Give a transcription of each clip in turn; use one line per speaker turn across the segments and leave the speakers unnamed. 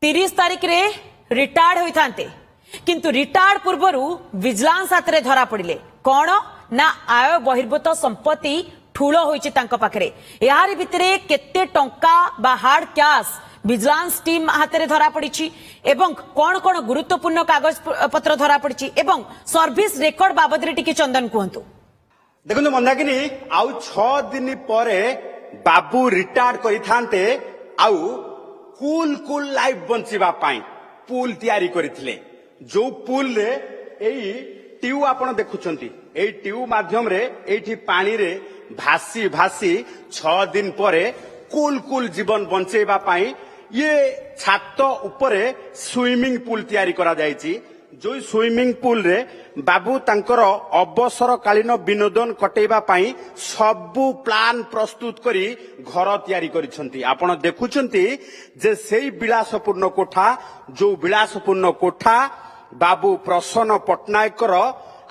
30 तारिख रे रिटायर्ड होइथांते किंतु रिटायर्ड पूर्वरु विजिलेंस हाथ धरा पड़िले कौन ना आय बहिर्भूत संपत्ति ठूल होइछि तांको पाखरे यार भितरे केते टंका बा हार्ड कैश विजिलेंस टीम हाथ धरा पड़ी एवं कौन कौन गुरुत्वपूर्ण कागज पत्र धरा पड़ी एवं सर्विस रेकर्ड बाबद टिके चंदन कहतु
देखो मंदाकिनी आउ 6 दिन पर बाबू रिटायर्ड करिथांते आउ कूल लाइफ बंचिबा पाई पुल तैयारी करथिले जो पुल रे एई ट्यूब आपण देखुचंती एई ट्यूब माध्यम रे एठी पानी रे भासी भासी 6 दिन पर कूल जीवन बंचेबा पाई ये छात उपरे स्विमिंग पूल तैयारी करा जायछि जो स्विमिंग पूल रे बाबू तांकर अवसर कालीन विनोदन कटेबा पाई सबु प्लान प्रस्तुत करी घर तैयारी करिसंती आपण देखुचंती जे सेई विलासपूर्ण कोठा जो विलासपूर्ण कोठा बाबू प्रसन्न पटनायकर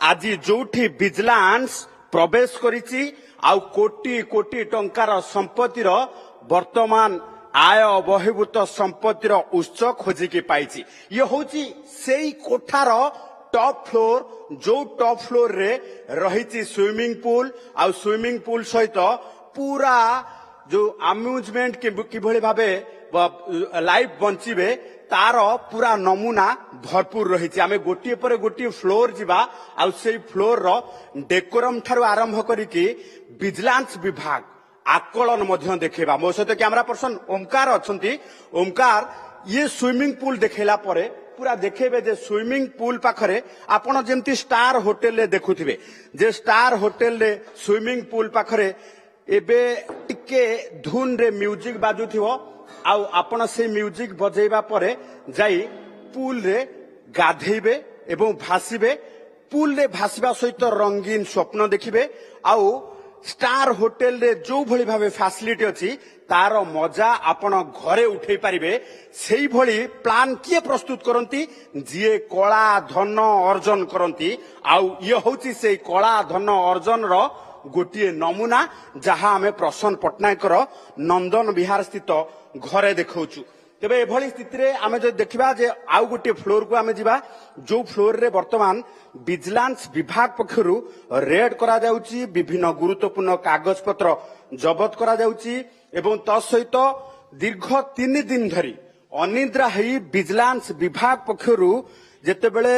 आज जोठी विजिलेंस प्रवेश करिछि आउ कोटी कोटी टंकार संपत्तिर वर्तमान आय बहिर्भूत संपत्तिर उत्स खोजिकी पाइछि ये होची सेई कोठार टॉप फ्लोर जो टॉप फ्लोर रे रहिछि स्विमिंग पूल आ स्विमिंग पूल सहित पूरा जो अम्यूजमेंट किभଳି भाबे लाइफ बंचिबे तार पूरा नमूना भरपूर रहिछि आमे गोटिए पर गोटिए फ्लोर जिबा आ सेई फ्लोर रो डेकोरम ठारू आरंभ करिकि विजिलेंस विभाग आकलन मध्य देखेबा मो सहित कैमरा पर्सन ओमकार अछंती ओमकार ये स्विमिंग पूल देखेला परे पूरा देखेबे जे स्विमिंग पूल पाखरे आपण जेमती स्टार होटल रे देखुथिबे जे स्टार होटल रे स्विमिंग पूल पाखरे एबे टिके धुन रे म्यूजिक बाजुथिबो आउ आपण से म्यूजिक बजेबा परे जाई पूल रे गाधेबे एवं भासीबे पूल रे भासीबा सहित रंगीन स्वप्न देखिबे आउ स्टार होटेल रे जो भली भावे फैसिलिटी अछि तार मजा आपण घरे उठेई पारिबे सेही भली प्लान किए प्रस्तुत करंती जिए कला धन अर्जन करंती आउ ये होची से कला धन अर्जन रो गोटिए नमूना जहां हमें प्रसन्न पटनायकर नंदन विहार स्थित घरे देखौछु तेबे एभली स्थिति रे आमे जो देखिबा जे आउ गोटे फ्लोर को आमे जिबा जो फ्लोर रे वर्तमान विजिलेंस विभाग पक्षरु रेड करा जाउची विभिन्न गुरुत्वपूर्ण कागज पत्र जबत करा जाउची एवं तसहित दीर्घ 3 दिन धरी अनिद्रा हई विजिलेंस विभाग पक्षरु जेतेबेले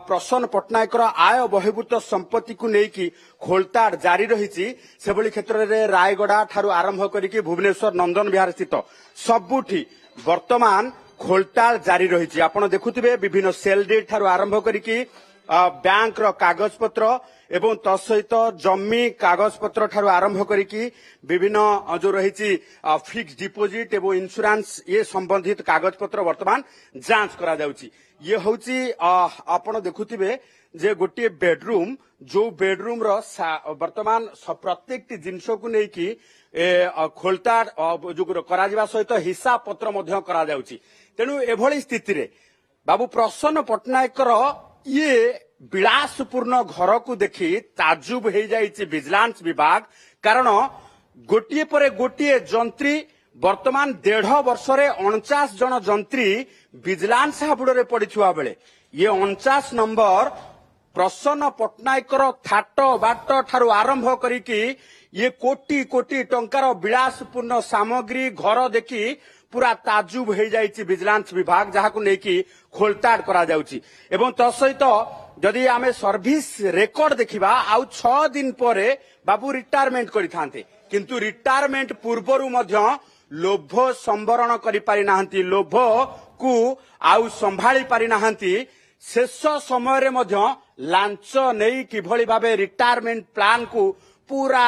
प्रसन्न पटनायकर आय बहिर्भूत संपत्ति को लेकिन खोलताड़ जारी रही से भली क्षेत्र में रायगड़ा ठारू आरंभ करिकि भुवनेश्वर नंदन विहार स्थित सबुठी वर्तमान खोलताड़ जारी रही आपण देखुथिबे विभिन्न सेल डेट ठारू आरंभ करिकि बैंक रो कागज पत्र एवं तसहित जमी कागज पत्र ठारू आरंभ करिकि विभिन्न जो रही फिक्स डिपोजिट एवं इंश्योरेंस ये संबंधित कागज पत्र वर्तमान जांच करा जाउची ये होची आपण देखुथिबे जे गोटे बेडरूम जो बेडरूम रो वर्तमान प्रत्येक जिनस को लेकी खोलताड़ जो करा जिबा सहित हिसाब पत्र मध्य करा जाउची तेनु एभली स्थिति रे बाबू प्रसन्न पटनायकर ये विलासपूर्ण घर को देखि ताजुब हो जाइछि विजिलेंस विभाग कारण गोटिए पर गोटिए जंत्री वर्तमान 1.5 वर्ष रे 49 जन जंत्री विजिलेंस हाबुड़े पड़िछुआ बेले ये 49 नंबर प्रसन्न पटनायकर थाट बाट ठारू आरंभ करिकि ये कोटी कोटी टंकार विलासपूर्ण सामग्री घर देखि पूरा ताजुब हो जाइछि विजिलेंस विभाग जहां को लेकी खोलताड़ करा जाउछि एवं तसहित जदि आमे सर्विस रेकर्ड देखिबा आउ 6 दिन परे बाबू रिटायरमेंट करिथांते किंतु रिटायरमेंट पूर्वरु मध्य लोभ संवरण करि पारि नाहंती लोभ को आउ संभाली पारि नाहंती शेष समय रे मध्य लांच नेई किभली भाबे रिटायरमेंट प्लान को पूरा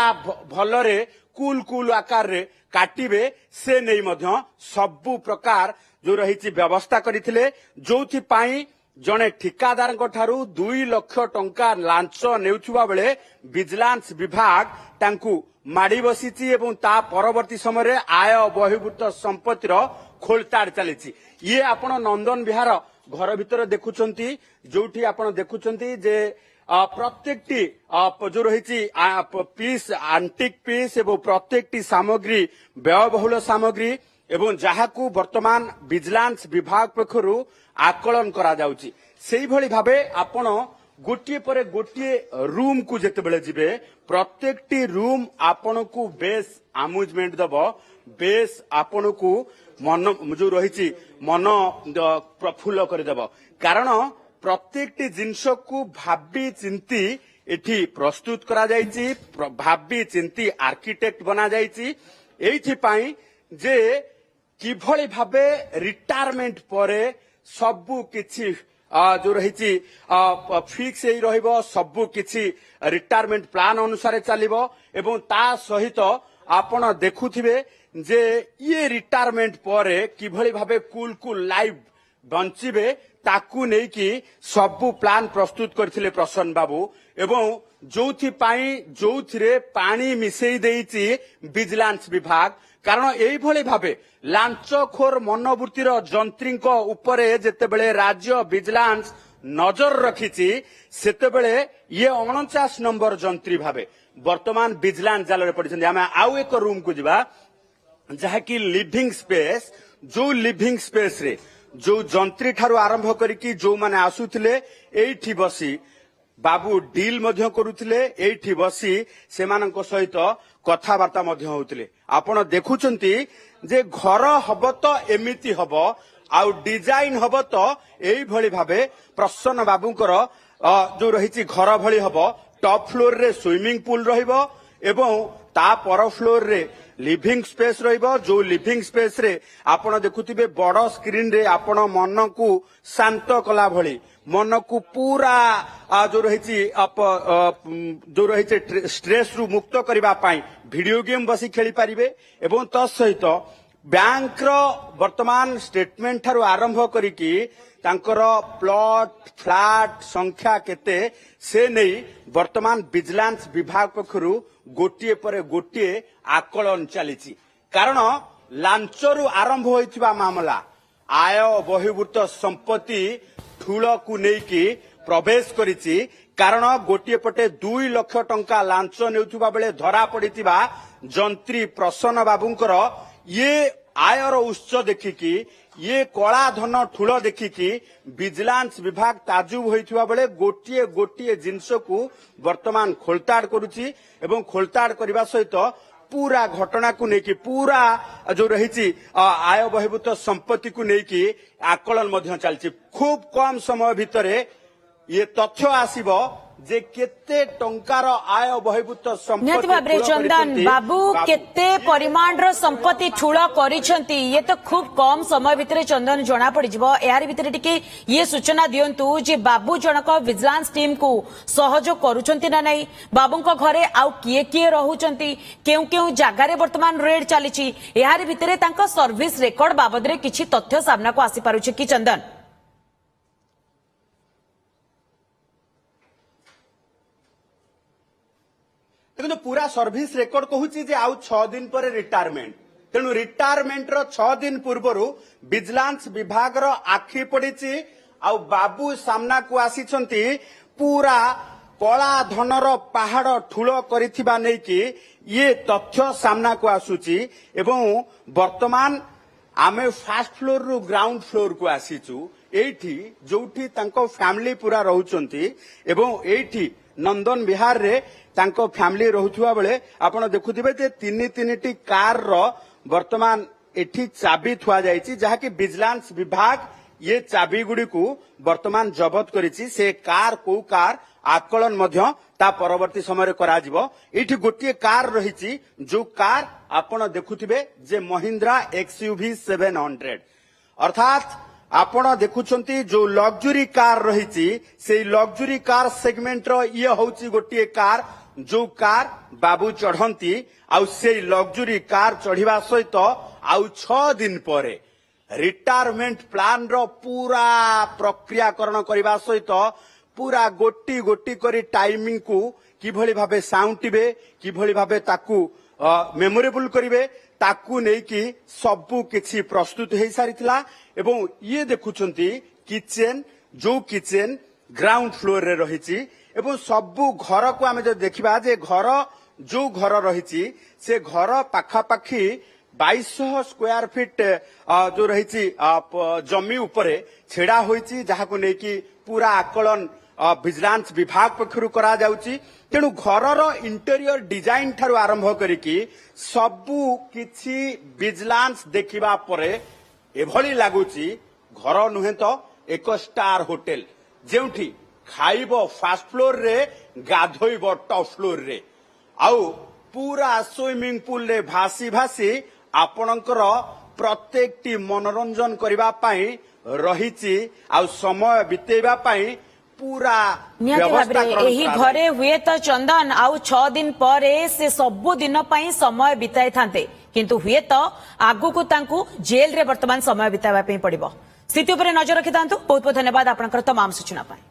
भलरे कूल आकार रे काटिबे से नहीं मध्य सबु प्रकार जो रही व्यवस्था करथिले जोथि पाई जने ठिकादार ठारू 2 लाख टंका लांच नेउथुबा बेले विजिलेंस विभाग तांकू माड़ी बसीची एवं ता परवर्ती समय रे आय बहिर्भूत संपत्तिर खोलताड़ चलीची ये आपण नंदन विहार घर भितर देखुचंती जोठी आपण देखुचंती जे प्रत्येकटी जो रही पीस आंटिक पीस एवं प्रत्येकटी सामग्री व्ययबहुल सामग्री ଏବଂ ଯାହାକୁ ବର୍ତ୍ତମାନ ଭିଜିଲାନ୍ସ ବିଭାଗ ପକ୍ଷରୁ ଆକଳନ କରାଯାଉଛି। ସେଇଭଳି ଭାବେ ଆପଣ ଗୋଟିଏ ପରେ ଗୋଟିଏ ରୁମ୍ କୁ ଯେତେବେଳେ ଯିବେ ପ୍ରତ୍ୟେକଟି ରୁମ୍ ଆପଣଙ୍କୁ ବେଶ ଆମ୍ୟୁଜମେଣ୍ଟ ଦବ, ବେଶ ଆପଣଙ୍କୁ ମନ ଯୋଉ ରହିଛି ମନ ପ୍ରଫୁଲ୍ଲ କରିଦେବ। କାରଣ ପ୍ରତ୍ୟେକଟି ଜିନିଷକୁ ଭାବି ଚିନ୍ତି ଏଠି ପ୍ରସ୍ତୁତ କରାଯାଇଛି, ଭାବି ଚିନ୍ତି ଆର୍କିଟେକ୍ଟ ବନାଯାଇଛି ଏଇଥିପାଇଁ ଯେ କିଭଳି ଭାବେ ରିଟାୟାରମେଣ୍ଟ ପରେ ସବୁ କିଛି ଯୋଉ ରହିଛି ଫିକ୍ସ ହେଇ ରହିବ, ସବୁ କିଛି ରିଟାୟାରମେଣ୍ଟ ପ୍ଲାନ ଅନୁସାରେ ଚାଲିବ ଏବଂ ତା ସହିତ ଆପଣ ଦେଖୁଥିବେ ଯେ ଇଏ ରିଟାୟାରମେଣ୍ଟ ପରେ କିଭଳି ଭାବେ କୁଲ ଲାଇଫ ବଞ୍ଚିବେ ତାକୁ ନେଇକି ସବୁ ପ୍ଲାନ ପ୍ରସ୍ତୁତ କରିଥିଲେ ପ୍ରସନ୍ନ ବାବୁ ଏବଂ ଯୋଉଥିରେ ପାଣି ମିଶେଇ ଦେଇଛି ଭିଜିଲାନ୍ସ ବିଭାଗ। କାରଣ ଏଇଭଳି ଭାବେ ଲାଞ୍ଚଖୋର ମନୋବୃତ୍ତିର ଯନ୍ତ୍ରୀଙ୍କ ଉପରେ ଯେତେବେଳେ ରାଜ୍ୟ ଭିଜିଲାନ୍ସ ନଜର ରଖିଛି ସେତେବେଳେ ଇଏ 49 ନମ୍ବର ଯନ୍ତ୍ରୀ ଭାବେ ବର୍ତ୍ତମାନ ଭିଜିଲାନ୍ସ ଜାଲରେ ପଡ଼ିଛନ୍ତି। ଆମେ ଆଉ ଏକ ରୁମକୁ ଯିବା ଯାହାକି ଲିଭିଂ ସ୍ପେସ୍। ଯୋଉ ଲିଭିଂ ସ୍ପେସ୍ ରେ ଯୋଉ ଯନ୍ତ୍ରୀ ଠାରୁ ଆରମ୍ଭ କରିକି ଯୋଉମାନେ ଆସୁଥିଲେ ଏଇଠି ବସି ବାବୁ ଡିଲ୍ ମଧ୍ୟ କରୁଥିଲେ, ଏଇଠି ବସି ସେମାନଙ୍କ ସହିତ କଥାବାର୍ତ୍ତା ମଧ୍ୟ ହେଉଥିଲେ। ଆପଣ ଦେଖୁଛନ୍ତି ଯେ ଘର ହବ ତ ଏମିତି ହବ ଆଉ ଡିଜାଇନ ହବ ତ ଏଇଭଳି ଭାବେ ପ୍ରସନ୍ନ ବାବୁଙ୍କର ଯୋଉ ରହିଛି ଘର ଭଳି ହବ। ଟପ୍ ଫ୍ଲୋରରେ ସୁଇମିଂ ପୁଲ୍ ରହିବ ଏବଂ ତା ପର ଫ୍ଲୋରରେ লিভিং স্পেস রহব। जो লিভিং স্পেস রে आपण देखुथिबे बड़ स्क्रीन रे आपण मन को शांत कला भली मन को पूरा जो रही स्ट्रेस रु मुक्त करबा पाई वीडियो गेम बसी खेली पारिबे एवं तसहित बैंक रो वर्तमान स्टेटमेंट ठारू आरंभ करिकी तांकर प्लॉट फ्लैट संख्या केते से नहीं वर्तमान विजिलेंस विभाग पक्षरु गोटिए पर गोटिए आकलन चली। कारण लांचरु आरंभ होइथिबा मामला आय बहिर्भूत संपत्ति ठूल को नेकी प्रवेश करिछि। कारण गोटिए पटे 2 लाख टंका लांच नेउथिबा बेले धरा पड़िथिबा जंत्री प्रसन्न बाबूंकर ये आयर उत्स देखिकी ये कला धन ठूल देखिकी विजिलेंस विभाग ताजुब होइथिबा बेले गोटिए गोटिए जिंस को वर्तमान खोलताड़ करुछि एवं खोलताड़ करबा सहित पूरा घटना को लेकिन पूरा जो रही आय बहिर्भूत संपत्ति को लेकिन आकलन मध्य चलछि। खूब कम समय भितरे ये तथ्य आसीबो जे केते टंकार आय बहिर्भूत
निहत भाबरे चंदन बाबू केते परिमाण रो संपत्ति ठूल करिसंती ये तो खूब कम समय भितरे चंदन जना पड़ी जिवो। यार भितरे टिके ये सूचना दियंतु जे बाबू जनक विजिलेंस टीम को सहयोग करूचंती ना नहीं, बाबूंको घरे आउ किए किए रहउचंती, केउ केउ जागा रे वर्तमान रेड चलीची, यार भितरे तांको सर्विस रेकॉर्ड बाबद रे किछि तथ्य सामना को आसी पारुछि कि चंदन?
देखो पूरा सर्विस रेकर्ड कहूची जे आउ 6 दिन पर रिटायरमेंट तेणु रिटायरमेंट रो 6 दिन पूर्वरु विजिलेंस विभाग रो आखि पड़ीची आउ बाबू सामना को आसीचंती पूरा कला धनर पहाड़ ठूल करिथिबा नै कि ये तथ्य सामना को आसुची। एवं वर्तमान आमे फर्स्ट फ्लोर रु ग्राउंड फ्लोर को आसीचु एठी जोठी तांको फैमिली पूरा रहउचंती एवं एठी नंदन विहार रे तांको फैमिली रहुथुवा बेले आपण देखुथिबे जे 3-3टी कार रो वर्तमान एठी चाबी थुआ जायछि जहा कि विजिलेंस विभाग ये चाबी गुडी को वर्तमान जब्त करिछि। से कार को कार आकलन मध्य ता परवर्ती समय रे करा जिवो। एठी गोटिए कार रहिछि जो कार आपण देखुथिबे जे महिंद्रा XUV 700 अर्थात आपण देखुछंती जो लग्जरी कार रहिछि से लग्जरी कार सेगमेंट रो ये होछि गोटिए कार जो कार बाबू चढ़ंती आउ से लग्जरी कार चढ़िबा सहित आउ 6 दिन परे रिटायरमेंट प्लान रो पूरा प्रक्रियाकरण करबा सहित पूरा गोटी गोटी करी टाइमिंग को किभली भाबे साउंटिबे किभली भाबे ताकू मेमोरेबल करिवे ताकू नै कि सबु किछि प्रस्तुत हे सारितला। एवं ये देखुछंती किचन जो किचन ग्राउंड फ्लोर रे रहिछि एवं सबु घर को आमे जो देखिबा जे घर जो घर रहिछि से घर पाखापाखी 2200 स्क्वायर फिट जो रही जमी उपरे छेड़ा होईची जहाको नेकी पूरा आकलन विजिलेंस विभाग पक्षरु करा जाउची तेणु घरर इंटेरियर डिजाइन ठारू आरंभ करिकी सबु किछि विजिलेंस देखिबा परे एभली लागुची घर नुहे तो एक स्टार होटेल जेउठी खाइब फास्ट फ्लोर रे गाधोइब टॉप फ्लोर रे आउ पूरा स्विमिंग पूल रे भासी भासी आपणकर प्रत्येक टी मनोरंजन करबा पई रहिची आउ समय बितेबा पई पूरा
निहाती
व्यवस्था
भाबरे एही घरे हुए तो चंदन आउ 6 दिन परे से सबु दिन पई समय बिताई थांते किंतु हुए तो आगु को तांकू जेल रे वर्तमान समय बितावा पई पड़िबो स्थिति उपरे नजर रखितांतु बहुत बहुत धन्यवाद आपनकर तमाम सूचना पाई।